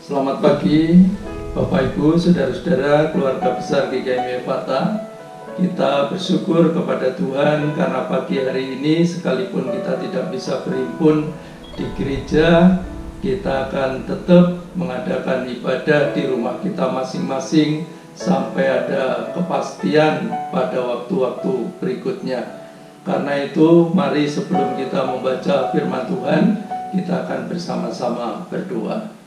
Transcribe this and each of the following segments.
Selamat pagi Bapak Ibu, Saudara-saudara, keluarga besar GKMI Ephatha. Kita bersyukur kepada Tuhan karena pagi hari ini sekalipun kita tidak bisa berhimpun di gereja, kita akan tetap mengadakan ibadah di rumah kita masing-masing sampai ada kepastian pada waktu-waktu berikutnya. Karena itu, mari sebelum kita membaca firman Tuhan, kita akan bersama-sama berdoa.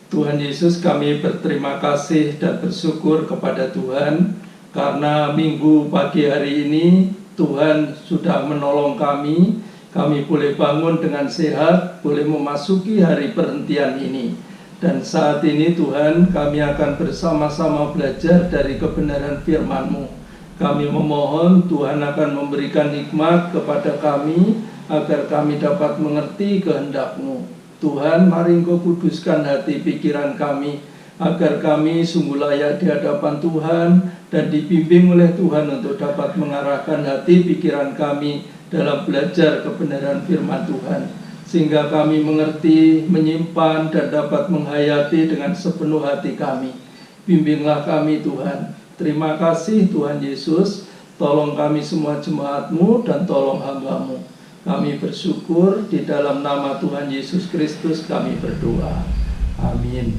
Tuhan Yesus, kami berterima kasih dan bersyukur kepada Tuhan karena minggu pagi hari ini Tuhan sudah menolong kami. Kami boleh bangun dengan sehat, boleh memasuki hari perhentian ini. Dan saat ini Tuhan, kami akan bersama-sama belajar dari kebenaran firman-Mu. Kami memohon Tuhan akan memberikan hikmat kepada kami agar kami dapat mengerti kehendak-Mu. Tuhan, mari Engkau kuduskan hati pikiran kami, agar kami sungguh layak di hadapan Tuhan dan dibimbing oleh Tuhan untuk dapat mengarahkan hati pikiran kami dalam belajar kebenaran firman Tuhan, sehingga kami mengerti, menyimpan, dan dapat menghayati dengan sepenuh hati kami. Bimbinglah kami Tuhan. Terima kasih Tuhan Yesus, tolong kami semua jemaat-Mu dan tolong hamba-Mu. Kami bersyukur di dalam nama Tuhan Yesus Kristus kami berdoa. Amin.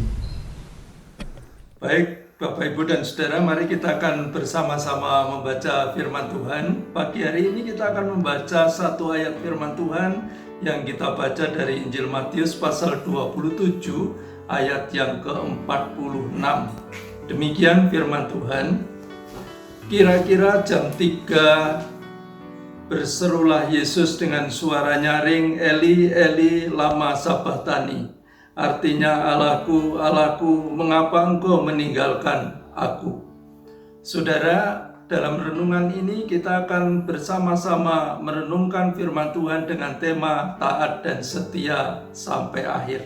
Baik, Bapak, Ibu, dan Saudara, mari kita akan bersama-sama membaca firman Tuhan. Pagi hari ini kita akan membaca satu ayat firman Tuhan yang kita baca dari Injil Matius pasal 27 ayat yang ke-46. Demikian firman Tuhan. Kira-kira jam 3 berserulah Yesus dengan suara nyaring, Eli, Eli, lama sabachthani. Artinya, Allahku, Allahku, mengapa engkau meninggalkan aku? Saudara, dalam renungan ini kita akan bersama-sama merenungkan firman Tuhan dengan tema taat dan setia sampai akhir.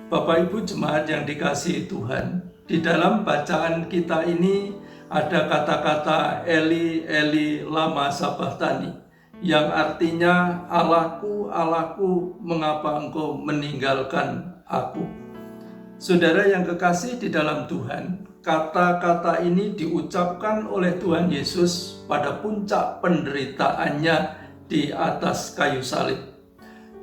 Bapak Ibu jemaat yang dikasihi Tuhan, di dalam bacaan kita ini ada kata-kata Eli, Eli, lama sabachthani, yang artinya Allahku, Allahku, mengapa engkau meninggalkan aku? Saudara yang kekasih di dalam Tuhan, kata-kata ini diucapkan oleh Tuhan Yesus pada puncak penderitaannya di atas kayu salib.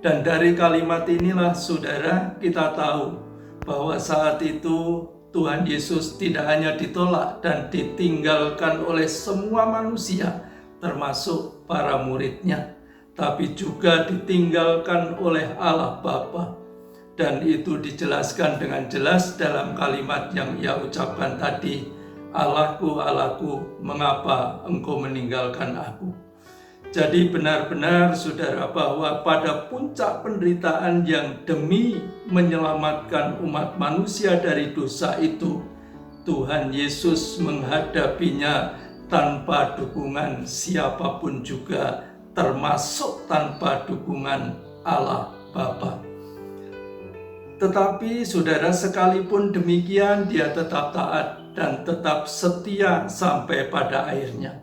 Dan dari kalimat inilah saudara kita tahu bahwa saat itu Tuhan Yesus tidak hanya ditolak dan ditinggalkan oleh semua manusia, termasuk para muridnya, tapi juga ditinggalkan oleh Allah Bapa. Dan itu dijelaskan dengan jelas dalam kalimat yang ia ucapkan tadi, Allahku, Allahku, mengapa engkau meninggalkan aku? Jadi benar-benar saudara bahwa pada puncak penderitaan yang demi menyelamatkan umat manusia dari dosa itu, Tuhan Yesus menghadapinya tanpa dukungan siapapun juga, termasuk tanpa dukungan Allah Bapa. Tetapi saudara, sekalipun demikian dia tetap taat dan tetap setia sampai pada akhirnya.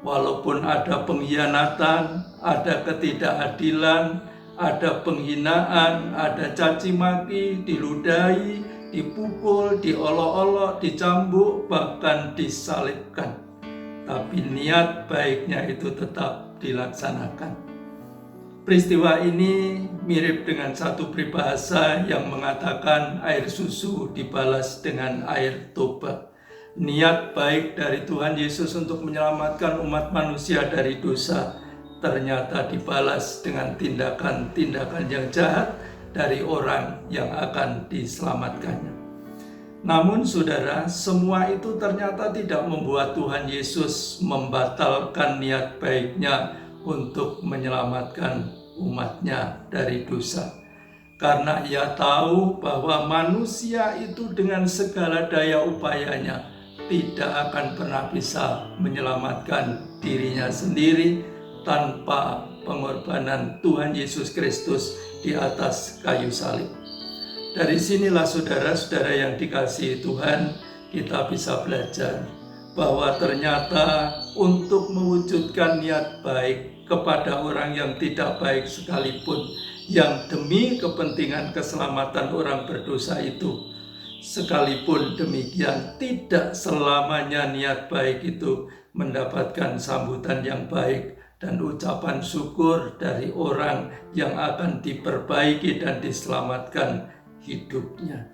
Walaupun ada pengkhianatan, ada ketidakadilan, ada penghinaan, ada caci maki, diludahi, dipukul, diolok-olok, dicambuk, bahkan disalibkan. Tapi niat baiknya itu tetap dilaksanakan. Peristiwa ini mirip dengan satu peribahasa yang mengatakan air susu dibalas dengan air toba. Niat baik dari Tuhan Yesus untuk menyelamatkan umat manusia dari dosa ternyata dibalas dengan tindakan-tindakan yang jahat dari orang yang akan diselamatkannya. Namun saudara, semua itu ternyata tidak membuat Tuhan Yesus membatalkan niat baiknya untuk menyelamatkan umatnya dari dosa. Karena ia tahu bahwa manusia itu dengan segala daya upayanya tidak akan pernah bisa menyelamatkan dirinya sendiri tanpa pengorbanan Tuhan Yesus Kristus di atas kayu salib. Dari sinilah saudara-saudara yang dikasihi Tuhan, kita bisa belajar bahwa ternyata untuk mewujudkan niat baik kepada orang yang tidak baik sekalipun, yang demi kepentingan keselamatan orang berdosa itu. Sekalipun demikian, tidak selamanya niat baik itu mendapatkan sambutan yang baik dan ucapan syukur dari orang yang akan diperbaiki dan diselamatkan hidupnya.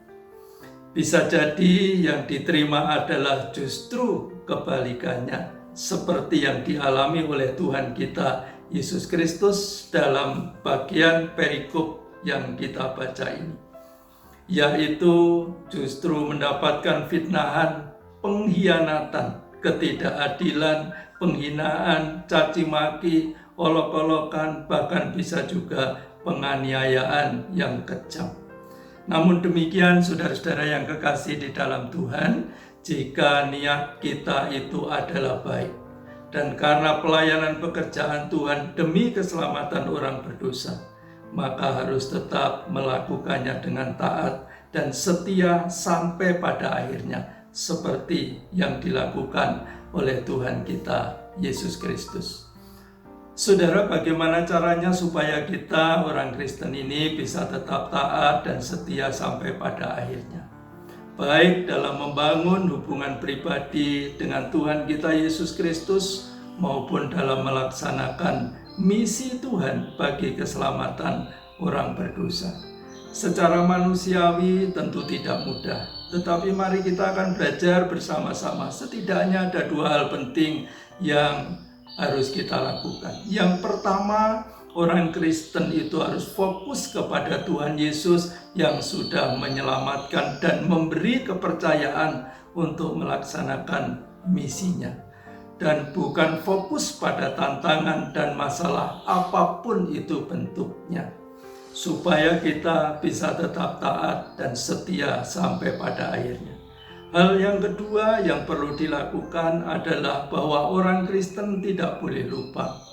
Bisa jadi yang diterima adalah justru kebalikannya, seperti yang dialami oleh Tuhan kita Yesus Kristus dalam bagian perikop yang kita baca ini, yaitu justru mendapatkan fitnahan, pengkhianatan, ketidakadilan, penghinaan, caci maki, olok-olokan, bahkan bisa juga penganiayaan yang kejam. Namun demikian, saudara-saudara yang kekasih di dalam Tuhan, jika niat kita itu adalah baik, dan karena pelayanan pekerjaan Tuhan demi keselamatan orang berdosa, maka harus tetap melakukannya dengan taat dan setia sampai pada akhirnya, seperti yang dilakukan oleh Tuhan kita Yesus Kristus. Saudara, bagaimana caranya supaya kita orang Kristen ini bisa tetap taat dan setia sampai pada akhirnya? Baik dalam membangun hubungan pribadi dengan Tuhan kita Yesus Kristus maupun dalam melaksanakan misi Tuhan bagi keselamatan orang berdosa. Secara manusiawi tentu tidak mudah, tetapi mari kita akan belajar bersama-sama. Setidaknya ada dua hal penting yang harus kita lakukan. Yang pertama, orang Kristen itu harus fokus kepada Tuhan Yesus yang sudah menyelamatkan dan memberi kepercayaan untuk melaksanakan misinya, dan bukan fokus pada tantangan dan masalah apapun itu bentuknya, supaya kita bisa tetap taat dan setia sampai pada akhirnya. Hal yang kedua yang perlu dilakukan adalah bahwa orang Kristen tidak boleh lupa,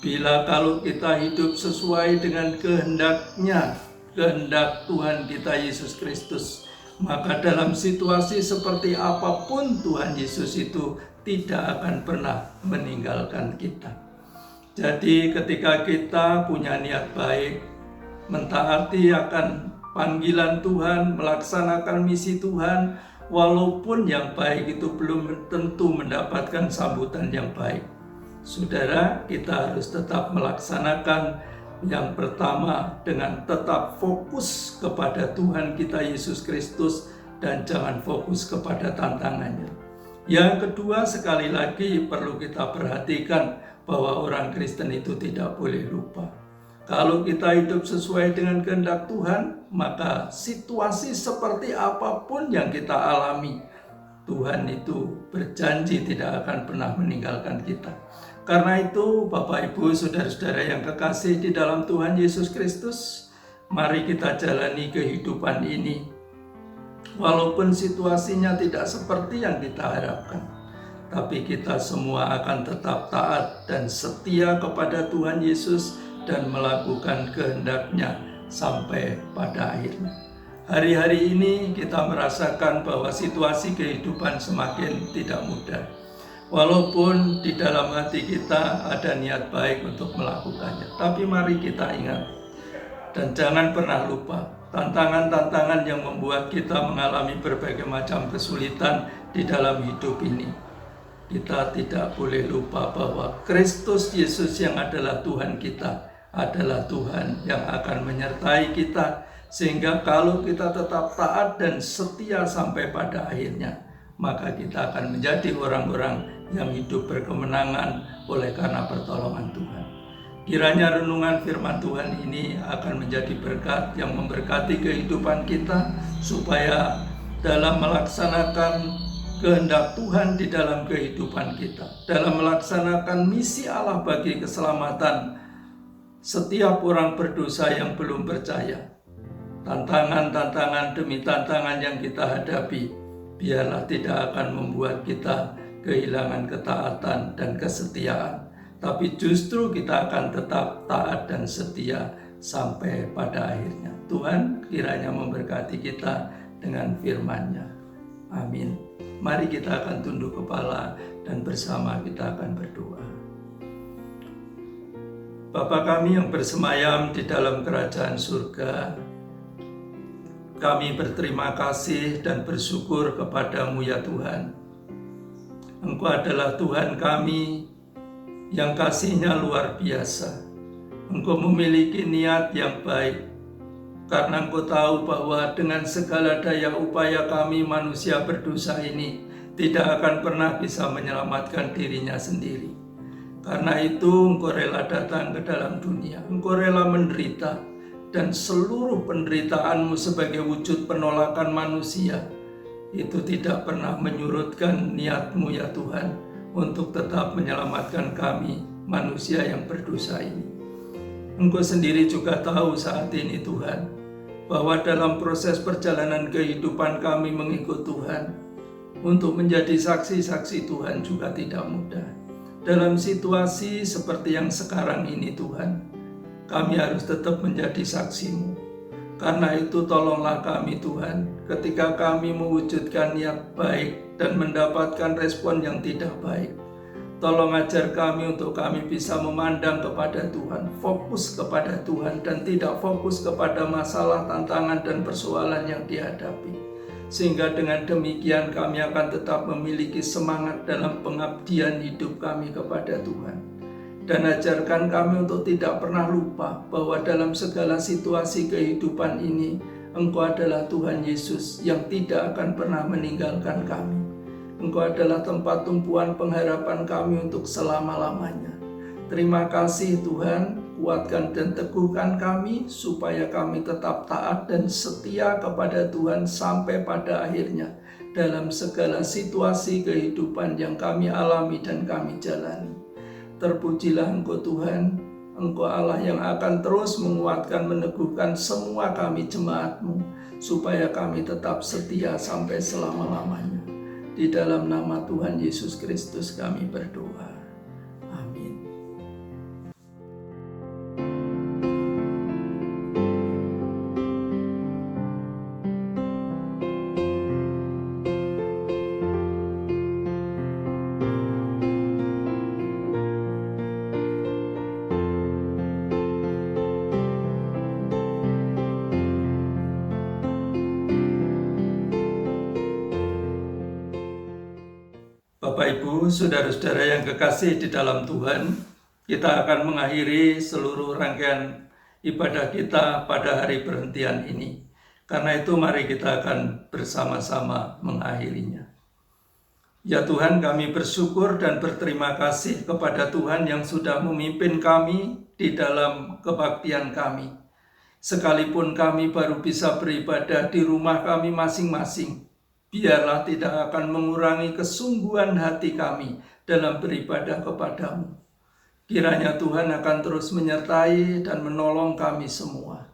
bila kalau kita hidup sesuai dengan kehendaknya, kehendak Tuhan kita Yesus Kristus, maka dalam situasi seperti apapun Tuhan Yesus itu tidak akan pernah meninggalkan kita. Jadi ketika kita punya niat baik, mentaati akan panggilan Tuhan, melaksanakan misi Tuhan, walaupun yang baik itu belum tentu mendapatkan sambutan yang baik, saudara, kita harus tetap melaksanakan yang pertama dengan tetap fokus kepada Tuhan kita Yesus Kristus dan jangan fokus kepada tantangannya. Yang kedua, sekali lagi perlu kita perhatikan bahwa orang Kristen itu tidak boleh lupa. Kalau kita hidup sesuai dengan kehendak Tuhan, maka situasi seperti apapun yang kita alami, Tuhan itu berjanji tidak akan pernah meninggalkan kita. Karena itu, Bapak, Ibu, saudara-saudara yang kekasih di dalam Tuhan Yesus Kristus, mari kita jalani kehidupan ini, walaupun situasinya tidak seperti yang kita harapkan, tapi kita semua akan tetap taat dan setia kepada Tuhan Yesus dan melakukan kehendak-Nya sampai pada akhirnya. Hari-hari ini kita merasakan bahwa situasi kehidupan semakin tidak mudah. Walaupun di dalam hati kita ada niat baik untuk melakukannya, tapi mari kita ingat dan jangan pernah lupa tantangan-tantangan yang membuat kita mengalami berbagai macam kesulitan di dalam hidup ini. Kita tidak boleh lupa bahwa Kristus Yesus yang adalah Tuhan kita adalah Tuhan yang akan menyertai kita, sehingga kalau kita tetap taat dan setia sampai pada akhirnya, maka kita akan menjadi orang-orang yang hidup berkemenangan oleh karena pertolongan Tuhan. Kiranya renungan firman Tuhan ini akan menjadi berkat yang memberkati kehidupan kita, supaya dalam melaksanakan kehendak Tuhan di dalam kehidupan kita, dalam melaksanakan misi Allah bagi keselamatan setiap orang berdosa yang belum percaya, tantangan-tantangan demi tantangan yang kita hadapi, biarlah tidak akan membuat kita kehilangan ketaatan dan kesetiaan, tapi justru kita akan tetap taat dan setia sampai pada akhirnya. Tuhan kiranya memberkati kita dengan firman-Nya. Amin. Mari kita akan tunduk kepala dan bersama kita akan berdoa. Bapa kami yang bersemayam di dalam kerajaan surga, kami berterima kasih dan bersyukur kepadamu ya Tuhan. Engkau adalah Tuhan kami yang kasih-Nya luar biasa. Engkau memiliki niat yang baik, karena Engkau tahu bahwa dengan segala daya upaya kami manusia berdosa ini tidak akan pernah bisa menyelamatkan dirinya sendiri. Karena itu Engkau rela datang ke dalam dunia, Engkau rela menderita, dan seluruh penderitaan-Mu sebagai wujud penolakan manusia itu tidak pernah menyurutkan niat-Mu ya Tuhan untuk tetap menyelamatkan kami manusia yang berdosa ini. Engkau sendiri juga tahu saat ini Tuhan, bahwa dalam proses perjalanan kehidupan kami mengikut Tuhan, untuk menjadi saksi-saksi Tuhan juga tidak mudah. Dalam situasi seperti yang sekarang ini Tuhan, kami harus tetap menjadi saksi-Mu. Karena itu tolonglah kami Tuhan, ketika kami mewujudkan niat baik dan mendapatkan respon yang tidak baik. Tolong ajar kami untuk kami bisa memandang kepada Tuhan, fokus kepada Tuhan, dan tidak fokus kepada masalah, tantangan, dan persoalan yang dihadapi. Sehingga dengan demikian kami akan tetap memiliki semangat dalam pengabdian hidup kami kepada Tuhan. Dan ajarkan kami untuk tidak pernah lupa bahwa dalam segala situasi kehidupan ini, Engkau adalah Tuhan Yesus yang tidak akan pernah meninggalkan kami. Engkau adalah tempat tumpuan pengharapan kami untuk selama-lamanya. Terima kasih Tuhan. Kuatkan dan teguhkan kami supaya kami tetap taat dan setia kepada Tuhan sampai pada akhirnya dalam segala situasi kehidupan yang kami alami dan kami jalani. Terpujilah Engkau Tuhan, Engkau Allah yang akan terus menguatkan, meneguhkan semua kami jemaat-Mu supaya kami tetap setia sampai selama-lamanya. Di dalam nama Tuhan Yesus Kristus kami berdoa. Bapak Ibu, saudara-saudara yang kekasih di dalam Tuhan, kita akan mengakhiri seluruh rangkaian ibadah kita pada hari perhentian ini. Karena itu mari kita akan bersama-sama mengakhirinya. Ya Tuhan, kami bersyukur dan berterima kasih kepada Tuhan yang sudah memimpin kami di dalam kebaktian kami. Sekalipun kami baru bisa beribadah di rumah kami masing-masing, biarlah tidak akan mengurangi kesungguhan hati kami dalam beribadah kepadamu. Kiranya Tuhan akan terus menyertai dan menolong kami semua.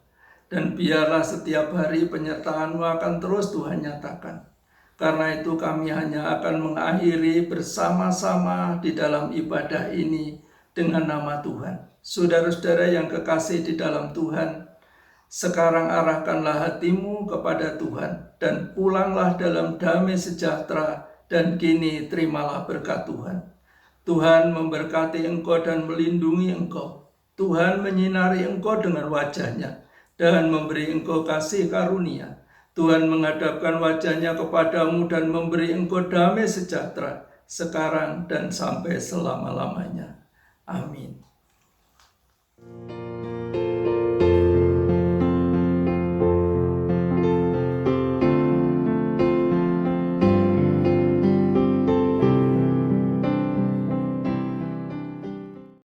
Dan biarlah setiap hari penyertaan-Mu akan terus Tuhan nyatakan. Karena itu kami hanya akan mengakhiri bersama-sama di dalam ibadah ini dengan nama Tuhan. Saudara-saudara yang kekasih di dalam Tuhan, sekarang arahkanlah hatimu kepada Tuhan dan pulanglah dalam damai sejahtera, dan kini terimalah berkat Tuhan. Tuhan memberkati engkau dan melindungi engkau. Tuhan menyinari engkau dengan wajah-Nya dan memberi engkau kasih karunia. Tuhan menghadapkan wajah-Nya kepadamu dan memberi engkau damai sejahtera sekarang dan sampai selama-lamanya. Amin.